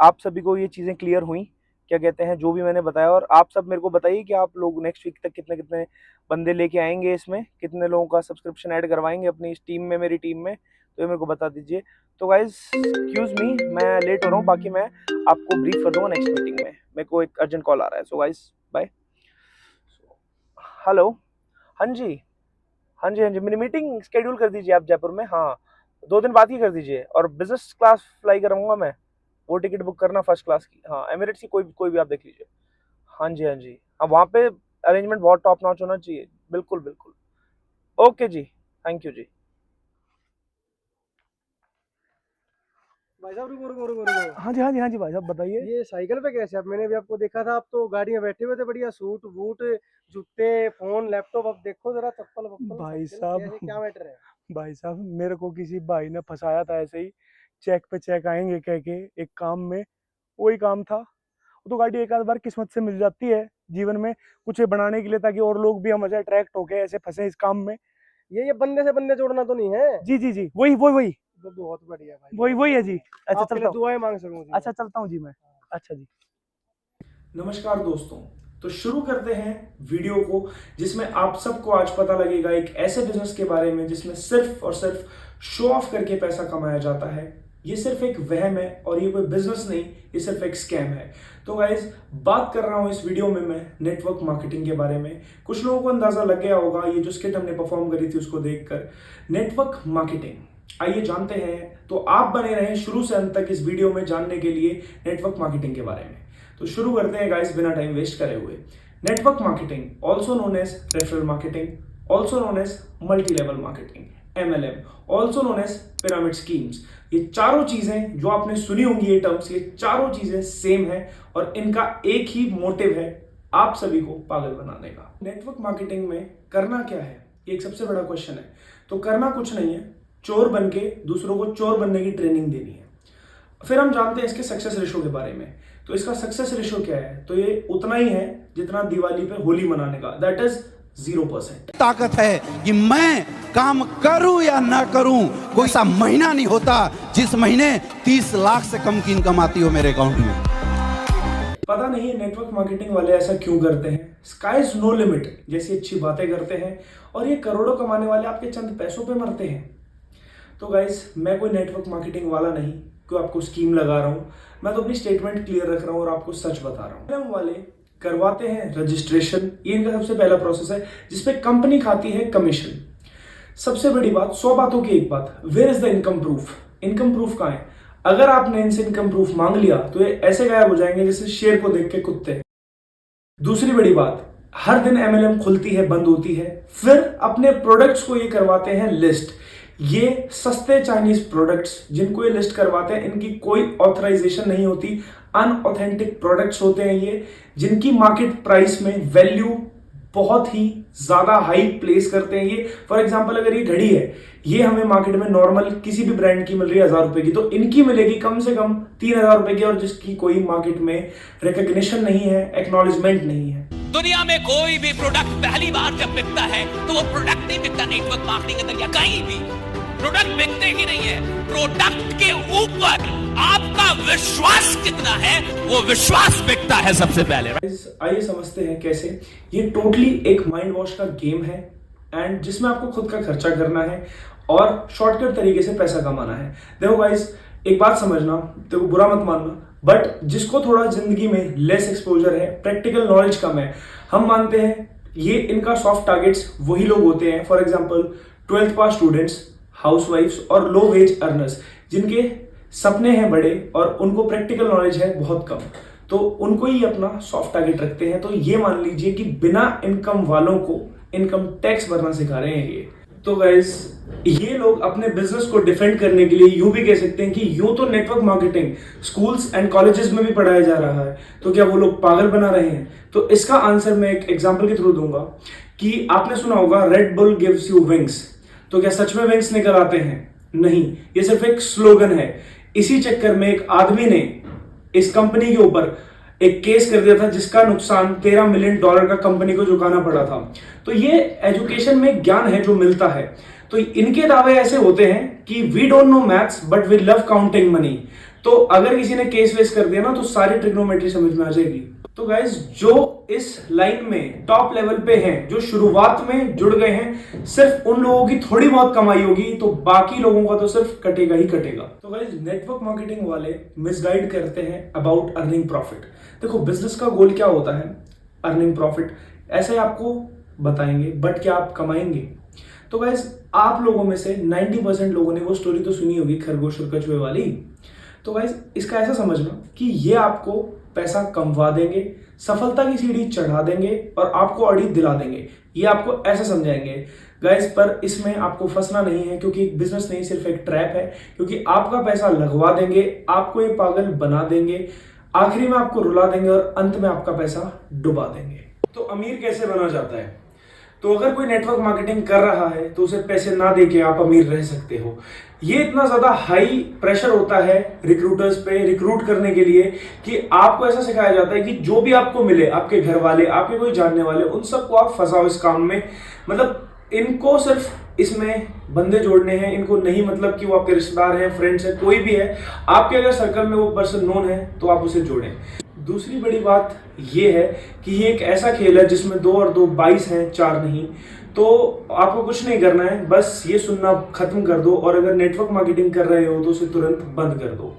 आप सभी को ये चीज़ें क्लियर हुई, क्या कहते हैं, जो भी मैंने बताया। और आप सब मेरे को बताइए कि आप लोग नेक्स्ट वीक तक कितने कितने बंदे लेके आएंगे, इसमें कितने लोगों का सब्सक्रिप्शन ऐड करवाएंगे अपनी इस टीम में, मेरी टीम में, तो ये मेरे को बता दीजिए। तो गाइज एक्सक्यूज मी, मैं लेट हो रहा हूँ, बाकी मैं आपको ब्रीफ कर दूंगा नेक्स्ट मीटिंग में। मेरे को एक अर्जेंट कॉल आ रहा है। So guys bye. हेलो। हाँ जी, हाँ जी, हाँ जी, मेरी मीटिंग स्केड्यूल कर दीजिए आप जयपुर में। हाँ, 2 दिन बाद की कर दीजिए। और बिजनेस क्लास फ्लाई कराऊंगा मैं, वो टिकट बुक करना फर्स्ट क्लास की। हाँ, एमिरेट्स की कोई भी आप देख लीजिए। हाँ जी, हाँ जी, हाँ, वहाँ पे अरेंजमेंट बहुत टॉप नॉच होना चाहिए। बिल्कुल बिल्कुल। ओके जी, थैंक यू जी। भाई साहब रुको रुको रुको रुको। हाँ जी, हाँ जी, हाँ जी, भाई साहब बताइए। ये साइकिल पे कैसे? अब मैंने भी आपको देखा था, आप तो गाड़ी में बैठे हुए थे, बढ़िया सूट बूट, जूते, फोन, लैपटॉप। अब देखो जरा, चप्पल वप्पल, भाई साइकिल साहब, कैसे, क्या मैटर है? भाई साहब, मेरे को किसी भाई ने फंसाया था ऐसे ही, चेक पे चेक आएंगे कह के, एक काम में। वही काम था। वो तो गाड़ी एक आध बार किस्मत से मिल जाती है जीवन में, कुछ बनाने के लिए, ताकि और लोग भी हमसे अट्रैक्ट होके ऐसे फंसे इस काम में। ये बंदे से बंदे जोड़ना तो नहीं है? जी जी जी, वही वही वही तो बहुत बढ़िया भाई, वही बहुत वही है बढ़िया। जी। अच्छा आपके चलता लिए हूँ। दुआएं मांग सकूं जी मैं। अच्छा चलता हूँ जी मैं। अच्छा जी। नमस्कार दोस्तों, तो शुरू करते हैं वीडियो को, जिसमें आप सबको आज पता लगेगा एक ऐसे बिजनेस के बारे में जिसमें सिर्फ और सिर्फ शो ऑफ करके पैसा कमाया जाता है। ये सिर्फ एक वहम है और ये कोई बिजनेस नहीं, ये सिर्फ एक स्कैम है। तो गाइज, बात कर रहा हूं इस वीडियो में मैं नेटवर्क मार्केटिंग के बारे में। कुछ लोगों को अंदाजा लग गया होगा ये जो स्किट हमने परफॉर्म करी थी उसको देखकर। नेटवर्क मार्केटिंग, आइए जानते हैं। तो आप बने रहें शुरू से अंत तक इस वीडियो में जानने के लिए नेटवर्क मार्केटिंग के बारे में। तो शुरू करते हैं गाइस बिना टाइम वेस्ट करे हुए। Network marketing also known as referral marketing, also known as multi level marketing, MLM, also known as pyramid schemes. ये चारों चीजें जो आपने सुनी होंगी, ये टर्म्स, ये चारों चीजें सेम है और इनका एक ही मोटिव है, आप सभी को पागल बनाने का। नेटवर्क मार्केटिंग में करना क्या है, ये एक सबसे बड़ा क्वेश्चन है। तो करना कुछ नहीं है, चोर बन के दूसरों को चोर बनने की ट्रेनिंग देनी है। फिर हम जानते हैं इसके सक्सेस रेशो के बारे में। तो इसका सक्सेस रेशो क्या है, तो ये उतना ही है जितना दिवाली पे होली मनाने का, दैट इज 0%। ताकत है कि मैं काम करूं या ना करूं, कोई सा महीना नहीं होता जिस महीने 30 लाख से कम की इनकम आती हो मेरे अकाउंट में। पता नहीं है नेटवर्क मार्केटिंग वाले ऐसा क्यों करते हैं। स्काई इज नो लिमिट जैसी अच्छी बातें करते हैं और ये करोड़ों कमाने वाले आपके चंद पैसों पे मरते हैं। तो गाइस, मैं कोई नेटवर्क मार्केटिंग वाला नहीं, कोई आपको स्कीम लगा रहा हूं। मैं तो अपनी स्टेटमेंट क्लियर रख रहा हूं और आपको सच बता रहा हूं। वाले करवाते हैं रजिस्ट्रेशन, ये इनका सबसे पहला प्रोसेस है जिसपे कंपनी खाती है कमीशन। सबसे बड़ी बात, 100 बातों की एक बात, where is the income proof? Income proof कहां है? अगर आपने इनसे इनकम प्रूफ मांग लिया तो ये ऐसे गायब हो जाएंगे जैसे शेर को देख के कुत्ते। दूसरी बड़ी बात, हर दिन MLM खुलती है, बंद होती है। फिर अपने प्रोडक्ट्स को ये करवाते हैं लिस्ट। ये सस्ते चाइनीज प्रोडक्ट्स जिनको ये लिस्ट करवाते हैं, इनकी कोई ऑथराइजेशन नहीं होती, अनऑथेंटिक प्रोडक्ट्स होते हैं ये, जिनकी मार्केट प्राइस में वैल्यू बहुत ही ज्यादा हाई प्लेस करते हैं ये। फॉर एग्जांपल, अगर ये घड़ी है, ये हमें मार्केट में नॉर्मल किसी भी ब्रांड की मिल रही है 1000 रुपए की, तो इनकी मिलेगी कम से कम 3000 रुपए की, और जिसकी कोई मार्केट में रिकॉग्निशन नहीं है, एक्नॉलेजमेंट नहीं है। दुनिया में कोई भी प्रोडक्ट पहली बार जब बिकता है तो वो प्रोडक्ट नहीं बिकता नेटवर्क मार्केटिंग के अंदर या कहीं भी। प्रोडक्ट बिकते ही नहीं है, प्रोडक्ट के ऊपर आपका विश्वास कितना है, वो विश्वास बिकता है सबसे पहले। आइए समझते हैं कैसे। ये टोटली एक माइंड वॉश का गेम है एंड जिसमें आपको खुद का खर्चा करना है और शॉर्टकट तरीके से पैसा कमाना है। देखो गाइस, एक बात समझना, देखो बुरा मत मानना, बट जिसको थोड़ा जिंदगी में लेस एक्सपोजर है, प्रैक्टिकल नॉलेज कम है, हम मानते हैं ये इनका सॉफ्ट टारगेट्स वही लोग होते हैं, for example 12th pass students, हाउसवाइफ्स और लो वेज अर्नर्स, जिनके सपने हैं बड़े और उनको प्रैक्टिकल नॉलेज है बहुत कम, तो उनको ही अपना सॉफ्ट टारगेट रखते हैं। तो ये मान लीजिए कि बिना इनकम वालों को इनकम टैक्स भरना सिखा रहे हैं ये। तो गाइस, ये लोग अपने बिजनेस को डिफेंड करने के लिए यूं भी कह सकते हैं कि यूं तो network marketing schools and colleges में भी पढ़ाया जा रहा है, तो क्या वो लोग पागल बना रहे हैं? तो इसका आंसर मैं एक एग्जांपल के थ्रू दूंगा कि आपने सुना होगा red bull gives you wings. तो क्या सच में विंग्स निकल आते हैं? नहीं, ये सिर्फ एक स्लोगन है। इसी चक्कर में एक आदमी ने इस कंपनी के ऊपर एक केस कर दिया था जिसका नुकसान $13 मिलियन का कंपनी को चुकाना पड़ा था। तो ये एजुकेशन में ज्ञान है जो मिलता है। तो इनके दावे ऐसे होते हैं कि we don't know maths but we love counting money. तो अगर किसी ने केस वेस कर दिया ना तो सारी ट्रिग्नोमेट्री समझ में आ जाएगी। तो गाइस जो इस लाइन में टॉप लेवल पे हैं, जो शुरुआत में जुड़ गए हैं, सिर्फ उन लोगों की थोड़ी बहुत कमाई होगी, तो बाकी लोगों का तो सिर्फ कटेगा ही कटेगा। तो गाइस नेटवर्क मार्केटिंग वाले मिसगाइड करते हैं अबाउट अर्निंग प्रॉफिट। देखो बिजनेस का गोल क्या होता है? Earning profit. ऐसे आपको बताएंगे, बट क्या आप कमाएंगे? तो गाइस आप लोगों में से 90% लोगों ने वो स्टोरी तो सुनी होगी खरगोश और कछुए वाली। तो गाइस इसका ऐसा समझना कि ये आपको पैसा कमवा देंगे, सफलता की सीढ़ी चढ़ा देंगे और आपको अड़ी दिला देंगे, ये आपको ऐसा समझाएंगे गाइस। पर इसमें आपको फंसना नहीं है, क्योंकि एक बिजनेस नहीं, सिर्फ एक ट्रैप है। क्योंकि आपका पैसा लगवा देंगे, आपको ये पागल बना देंगे, आखिरी में आपको रुला देंगे और अंत में आपका पैसा डुबा देंगे। तो अमीर कैसे बना जाता है? तो अगर कोई नेटवर्क मार्केटिंग कर रहा है तो उसे पैसे ना देके आप अमीर रह सकते हो। ये इतना ज्यादा हाई प्रेशर होता है रिक्रूटर्स पे रिक्रूट करने के लिए कि आपको ऐसा सिखाया जाता है कि जो भी आपको मिले, आपके घर वाले, आपके कोई जानने वाले, उन सबको आप फंसाओ इस काम में। मतलब इनको सिर्फ इसमें बंदे जोड़ने हैं, इनको नहीं मतलब कि वो आपके रिश्तेदार हैं, फ्रेंड्स हैं, कोई भी है, आपके अगर सर्कल में वो पर्सन नोन है तो आप उसे जोड़ें। दूसरी बड़ी बात ये है कि ये एक ऐसा खेल है जिसमें 2 और 2 22 हैं, 4 नहीं। तो आपको कुछ नहीं करना है, बस ये सुनना खत्म कर दो और अगर नेटवर्क मार्केटिंग कर रहे हो तो उसे तुरंत बंद कर दो।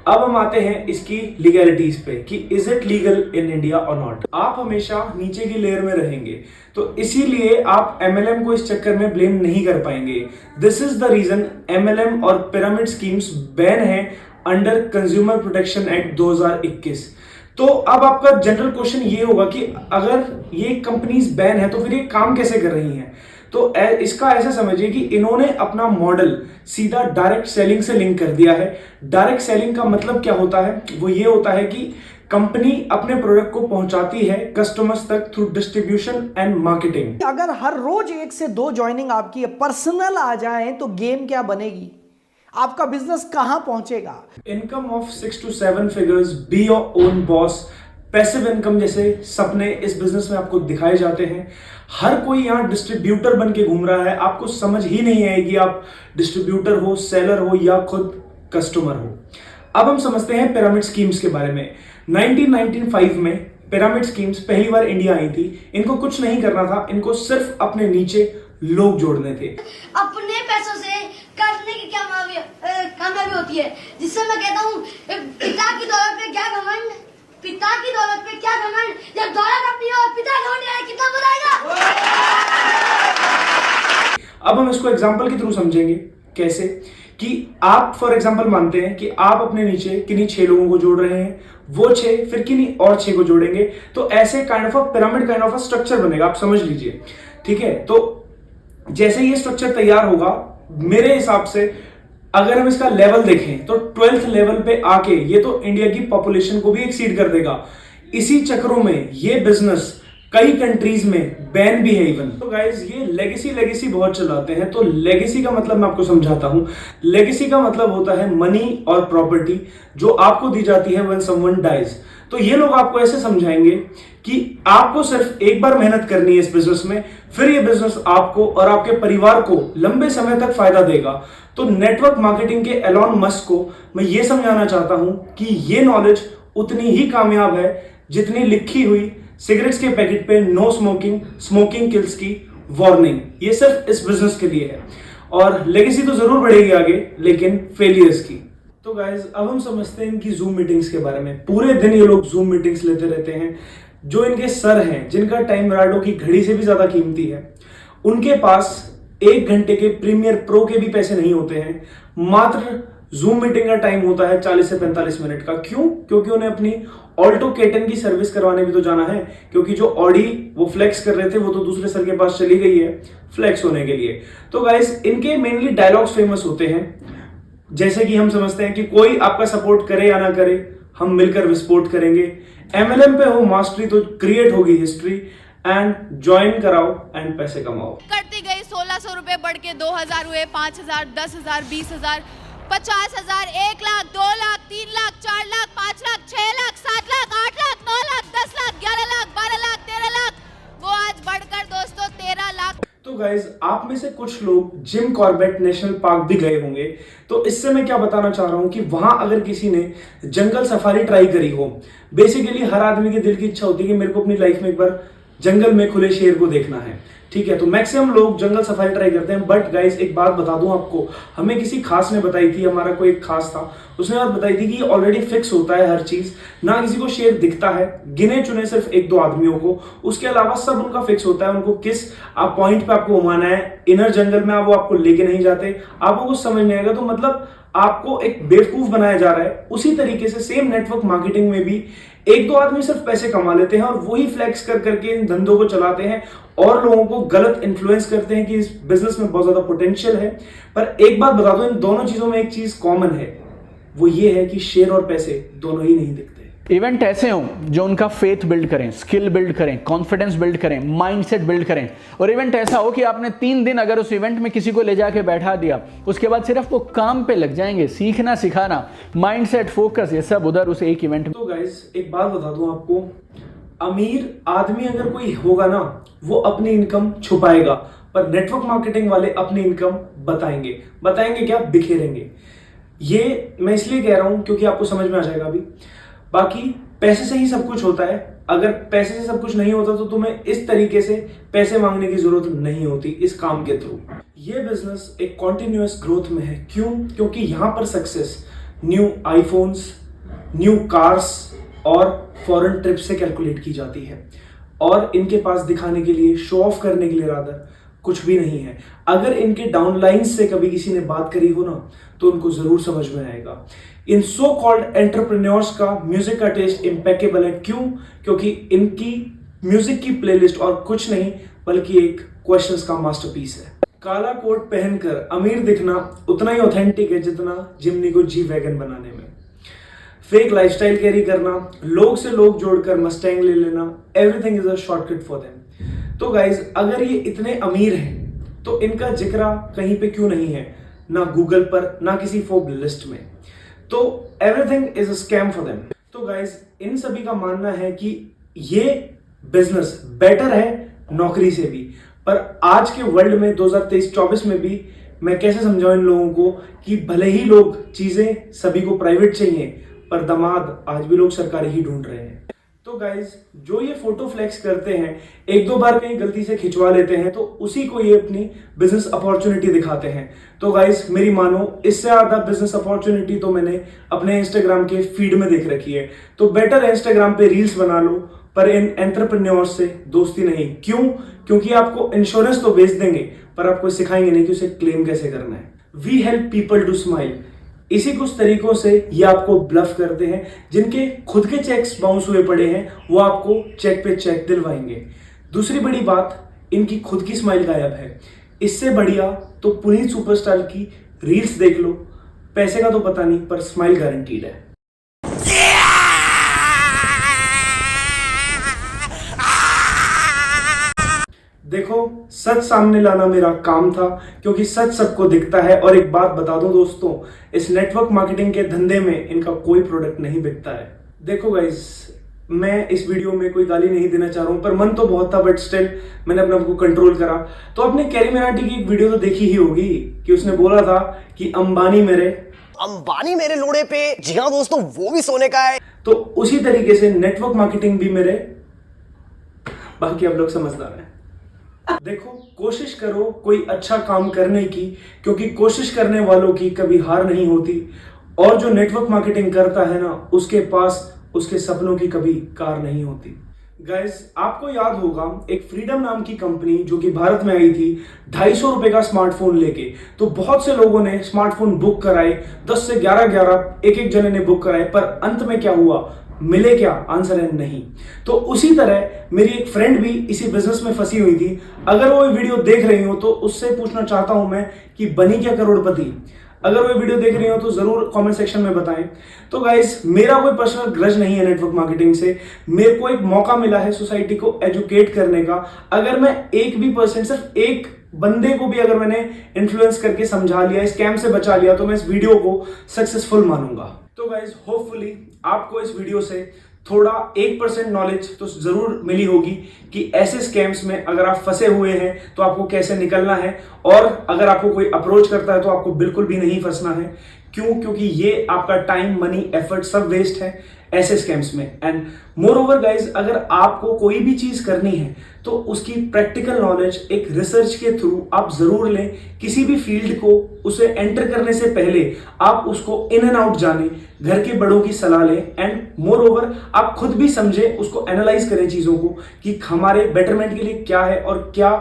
अब हम आते हैं इसकी लीगैलिटीज पे कि is it legal in India और नॉट। आप हमेशा नीचे की लेयर में रहेंगे, तो इसीलिए आप MLM को इस चक्कर में ब्लेम नहीं कर पाएंगे। This is the reason MLM और पिरामिड स्कीम्स बैन है अंडर कंज्यूमर प्रोटेक्शन एक्ट 2021। तो अब आपका जनरल क्वेश्चन ये होगा कि अगर ये कंपनीज बैन है तो फिर ये काम कैसे कर रही हैं? तो इसका ऐसा समझिए कि इन्होंने अपना मॉडल सीधा डायरेक्ट सेलिंग से लिंक कर दिया है। डायरेक्ट सेलिंग का मतलब क्या होता है? वो ये होता है कि कंपनी अपने प्रोडक्ट को पहुंचाती है कस्टमर्स तक थ्रू डिस्ट्रीब्यूशन एंड मार्केटिंग। अगर हर रोज 1 से 2 ज्वाइनिंग आपकी पर्सनल आ जाए तो गेम क्या बनेगी? आपका बिजनेस कहां पहुंचेगा? Income of 6 to 7 figures, be your own boss, passive income जैसे सपने इस बिजनेस में आपको दिखाए जाते हैं। हर कोई यहाँ डिस्ट्रीब्यूटर बन के घूम रहा है, आपको समझ ही नहीं आएगी आप डिस्ट्रीब्यूटर हो, सेलर हो या खुद कस्टमर हो। अब हम समझते हैं पिरामिड स्कीम्स के बारे में। 1995 में पिरामिड स्कीम्स पहली बार इंडिया आई थी। इनको कुछ नहीं करना था, इनको सिर्फ अपने नीचे लोग जोड़ने थे। अपने पैसों से करने की क्या कामयाबी होती है, जिससे मैं कहता हूँ पिता की दौलत पे क्या घमंड, पिता की दौलत पे क्या घमंड, जब दौलत अपनी हो पिता घमंड आए कितना बुलाएगा। अब हम इसको एग्जांपल के थ्रू समझेंगे। कैसे? कि आप फॉर एग्जांपल मानते हैं कि आप अपने नीचे किन्हीं 6 लोगों को जोड़ रहे हैं, वो 6 फिर किन्हीं और 6 को जोड़ेंगे, तो ऐसे kind of a pyramid kind of a structure बनेगा। आप समझ लीजिए, ठीक है? तो जैसे ये स्ट्रक्चर तैयार होगा, मेरे हिसाब से अगर हम इसका लेवल देखें तो 12th लेवल पे आके ये तो इंडिया की पॉपुलेशन को भी एक्सीड कर देगा। इसी चक्रों में ये बिजनेस कई कंट्रीज में बैन भी है इवन। तो गाइस ये लेगेसी बहुत चलाते हैं। तो लेगेसी का मतलब मैं आपको समझाता हूं। लेगेसी का मतलब होता है मनी और प्रॉपर्टी जो आपको दी जाती है व्हेन समवन डाइज। तो ये लोग आपको ऐसे समझाएंगे कि आपको सिर्फ एक बार मेहनत करनी है इस बिजनेस में, फिर ये बिजनेस आपको और आपके परिवार को लंबे समय तक फायदा देगा। तो नेटवर्क मार्केटिंग के एलॉन मस्क को मैं ये समझाना चाहता हूं कि ये नॉलेज उतनी ही कामयाब है जितनी लिखी हुई सिगरेट्स के पैकेट पे नो स्मोकिंग, स्मोकिंग किल्स की वार्निंग। ये सिर्फ इस बिजनेस के लिए है और लेगेसी तो जरूर बढ़ेगी आगे, लेकिन फेलियर्स की। तो गाइज अब हम समझते हैं इनकी जूम मीटिंग्स के बारे में। पूरे दिन ये लोग जूम मीटिंग्स लेते रहते हैं। जो इनके सर हैं, जिनका टाइम राडो की घड़ी से भी ज्यादा कीमती है, उनके पास 1 घंटे के प्रीमियर प्रो के भी पैसे नहीं होते हैं। मात्र जूम मीटिंग का टाइम होता है 40 से 45 मिनट का। क्यों? क्योंकि उन्हें अपनी ऑल्टो केटन की सर्विस करवाने भी तो जाना है, क्योंकि जो ऑडी वो फ्लेक्स कर रहे थे वो तो दूसरे सर के पास चली गई है फ्लेक्स होने के लिए। तो गाइस इनके मेनली डायलॉग्स फेमस होते हैं, जैसे कि हम समझते हैं कि कोई आपका सपोर्ट करे या ना करे, हम मिलकर विस्फोट करेंगे। MLM पे हो मास्टरी तो क्रिएट होगी हिस्ट्री, एंड ज्वाइन कराओ एंड पैसे कमाओ। करती गई 1600 रुपए बढ़ के 2000 हुए, 5000, 10,000, 20,000, 50,000, 1 लाख, 2 लाख, 3 लाख, 4 लाख, 5 लाख, 6 लाख, 7 लाख, 8 लाख, 9 लाख, 10 लाख, 11 लाख, 12 लाख, 13 लाख, वो आज बढ़कर दोस्तों 13 लाख। तो तो गाइज आप में से कुछ लोग जिम कॉर्बेट नेशनल पार्क भी गए होंगे, तो इससे मैं क्या बताना चाह रहा हूं कि वहां अगर किसी ने जंगल सफारी ट्राई करी हो, बेसिकली हर आदमी के दिल की इच्छा होती है कि मेरे को अपनी लाइफ में एक बार जंगल में खुले शेर को देखना है, ठीक है। तो मैक्सिमम लोग जंगल सफारी ट्राई करते हैं। बट गाइज एक बात बता दूं आपको, हमें किसी खास ने बताई थी, हमारा कोई एक खास था, उसने बात बताई थी कि ऑलरेडी फिक्स होता है हर चीज, ना किसी को शेर दिखता है, गिने चुने सिर्फ 1-2 आदमियों को, उसके अलावा सब उनका फिक्स होता है, उनको किस आप पॉइंट पे आपको घुमाना है, इनर जंगल में वो आपको लेके नहीं जाते, आपको कुछ समझ नहीं आएगा। तो मतलब आपको एक बेवकूफ बनाया जा रहा है। उसी तरीके से सेम नेटवर्क मार्केटिंग में भी 1-2 आदमी सिर्फ पैसे कमा लेते हैं और वही फ्लेक्स कर करके इन धंधों को चलाते हैं और लोगों को गलत इन्फ्लुएंस करते हैं कि इस बिजनेस में बहुत ज्यादा पोटेंशियल है। पर एक बात बता दो, इन दोनों चीजों में एक चीज कॉमन है, वो ये है कि शेर और पैसे दोनों ही नहीं दिखते। इवेंट ऐसे हों जो उनका फेथ बिल्ड करें, स्किल बिल्ड करें, कॉन्फिडेंस बिल्ड करें, माइंडसेट बिल्ड करें। और इवेंट ऐसा हो कि आपने 3 दिन अगर उस इवेंट में किसी को ले जाके बैठा दिया, उसके बाद सिर्फ वो काम पे लग जाएंगे, सीखना सिखाना, माइंडसेट, फोकस, ये सब उधर उस एक इवेंट में। तो गाइस एक बात बता दूं आपको, अमीर आदमी अगर कोई होगा ना, वो अपनी इनकम छुपाएगा, पर नेटवर्क मार्केटिंग वाले अपनी इनकम बताएंगे क्या, बिखेरेंगे। ये मैं इसलिए कह रहा हूं क्योंकि आपको समझ में आ जाएगा अभी। बाकी पैसे से ही सब कुछ होता है, अगर पैसे से सब कुछ नहीं होता तो तुम्हें इस तरीके से पैसे मांगने की जरूरत नहीं होती इस काम के थ्रू। ये बिजनेस एक कॉन्टिन्यूअस ग्रोथ में है। क्यों? क्योंकि यहां पर success new iPhones, new cars और फॉरेन ट्रिप से कैलकुलेट की जाती है, और इनके पास दिखाने के लिए, शो ऑफ करने के लिए रादर कुछ भी नहीं है। अगर इनके डाउनलाइन से कभी किसी ने बात करी हो ना, तो उनको जरूर समझ में आएगा। इन सो कॉल्ड एंटरप्रेन्योर्स का म्यूजिक का टेस्ट इम्पेकेबल है। क्यों? क्योंकि इनकी म्यूजिक की प्लेलिस्ट और कुछ नहीं बल्कि एक क्वेश्चंस का मास्टरपीस है। काला कोट पहनकर अमीर दिखना उतना ही ऑथेंटिक है जितना जिमनी को जी वैगन बनाने में। फेक लाइफस्टाइल कैरी करना, लोग से लोग जोड़कर मस्टैंग ले लेना, everything is a shortcut for them. तो गाइज अगर ये इतने अमीर हैं तो इनका जिक्र कहीं पे क्यों नहीं है, ना गूगल पर, ना किसी फोर्ब्स लिस्ट में। तो everything is a scam for them. तो गाइज इन सभी का मानना है कि ये बिजनेस बेटर है नौकरी से भी, पर आज के वर्ल्ड में 2023-24 में भी मैं कैसे समझाऊं इन लोगों को कि भले ही लोग चीजें सभी को प्राइवेट चाहिए, पर दामाद आज भी लोग सरकारी ही ढूंढ रहे हैं। तो गाइज जो ये फोटो फ्लेक्स करते हैं, 1-2 बार कहीं गलती से खिंचवा लेते हैं, तो उसी को ये अपनी बिजनेस अपॉर्चुनिटी दिखाते हैं। तो गाइज मेरी मानो, इससे ज्यादा बिजनेस अपॉर्चुनिटी तो मैंने अपने इंस्टाग्राम के फीड में देख रखी है। तो बेटर है इंस्टाग्राम पे रील्स बना लो, पर इन एंटरप्रेन्योर्स से दोस्ती नहीं। क्यों? क्योंकि आपको इंश्योरेंस तो बेच देंगे, पर आपको सिखाएंगे नहीं कि उसे क्लेम कैसे करना है। We help people to smile, इसी कुछ तरीकों से ये आपको ब्लफ करते हैं। जिनके खुद के चेक्स बाउंस हुए पड़े हैं, वो आपको चेक पे चेक दिलवाएंगे। दूसरी बड़ी बात, इनकी खुद की स्माइल गायब है। इससे बढ़िया तो पुनीत सुपरस्टार की रील्स देख लो, पैसे का तो पता नहीं, पर स्माइल गारंटीड है। देखो, सच सामने लाना मेरा काम था, क्योंकि सच सबको दिखता है। और एक बात बता दूं दोस्तों, इस नेटवर्क मार्केटिंग के धंधे में इनका कोई प्रोडक्ट नहीं बिकता है। देखो गाइस, मैं इस वीडियो में कोई गाली नहीं देना चाह रहा हूं, पर मन तो बहुत था, बट स्टिल मैंने अपने आप को कंट्रोल करा। तो आपने कैरी मिनाटी की एक वीडियो तो देखी ही होगी कि उसने बोला था कि अंबानी मेरे लोड़े पे। जी हाँ दोस्तों, वो भी सोने का है। तो उसी तरीके से नेटवर्क मार्केटिंग भी मेरे, बाकी आप लोग समझदार हैं। देखो, कोशिश करो कोई अच्छा काम करने की, क्योंकि कोशिश करने वालों की कभी हार नहीं होती। और जो नेटवर्क मार्केटिंग करता है ना, उसके पास उसके सपनों की कभी कार नहीं होती। गाइस, आपको याद होगा एक फ्रीडम नाम की कंपनी जो कि भारत में आई थी 250 रुपए का स्मार्टफोन लेके। तो बहुत से लोगों ने स्मार्टफोन बुक कराए, 10 से 11 एक जने ने बुक कराए, पर अंत में क्या हुआ, मिले क्या? आंसर है नहीं। तो उसी तरह मेरी एक फ्रेंड भी इसी बिजनेस में फंसी हुई थी। अगर वो वीडियो देख रही हो तो उससे पूछना चाहता हूं मैं कि बनी क्या करोड़पति? अगर वो वीडियो देख रही हो तो जरूर कमेंट सेक्शन में बताएं। तो गाइस, मेरा कोई पर्सनल ग्रज नहीं है नेटवर्क मार्केटिंग से। मेरे को एक मौका मिला है सोसाइटी को एजुकेट करने का। अगर मैं 1% सिर्फ एक बंदे को भी अगर मैंने इन्फ्लुएंस करके समझा लिया, स्कैम से बचा लिया, तो मैं इस वीडियो को सक्सेसफुल मानूंगा। तो गाइस, होपफुली आपको इस वीडियो से थोड़ा 1% नॉलेज तो जरूर मिली होगी कि ऐसे स्कैम्स में अगर आप फंसे हुए हैं तो आपको कैसे निकलना है, और अगर आपको कोई अप्रोच करता है तो आपको बिल्कुल भी नहीं फंसना है। क्यों? क्योंकि ये आपका टाइम, मनी, एफर्ट सब वेस्ट है ऐसे स्कैम्स में। एंड मोर ओवर गाइज, अगर आपको कोई भी चीज करनी है तो उसकी प्रैक्टिकल नॉलेज एक रिसर्च के थ्रू आप जरूर लें। किसी भी फील्ड को उसे एंटर करने से पहले आप उसको इन एंड आउट जाने, घर के बड़ों की सलाह लें, एंड मोर ओवर आप खुद भी समझें, उसको एनालाइज करें चीजों को कि हमारे बेटरमेंट के लिए क्या है और क्या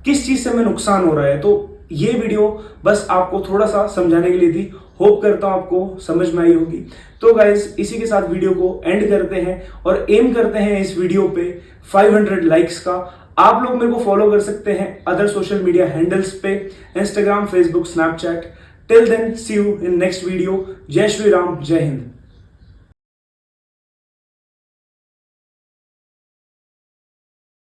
किस चीज से हमें नुकसान हो रहा है। तो ये वीडियो बस आपको थोड़ा सा समझाने के लिए थी। होप करता हूं आपको समझ में आई होगी। तो गाइज, इसी के साथ वीडियो को एंड करते हैं और एम करते हैं इस वीडियो पे 500 लाइक्स का। आप लोग मेरे को फॉलो कर सकते हैं अदर सोशल मीडिया हैंडल्स पे, Instagram, Facebook, Snapchat. Till then, see you in next video. जय श्री राम, जय हिंद।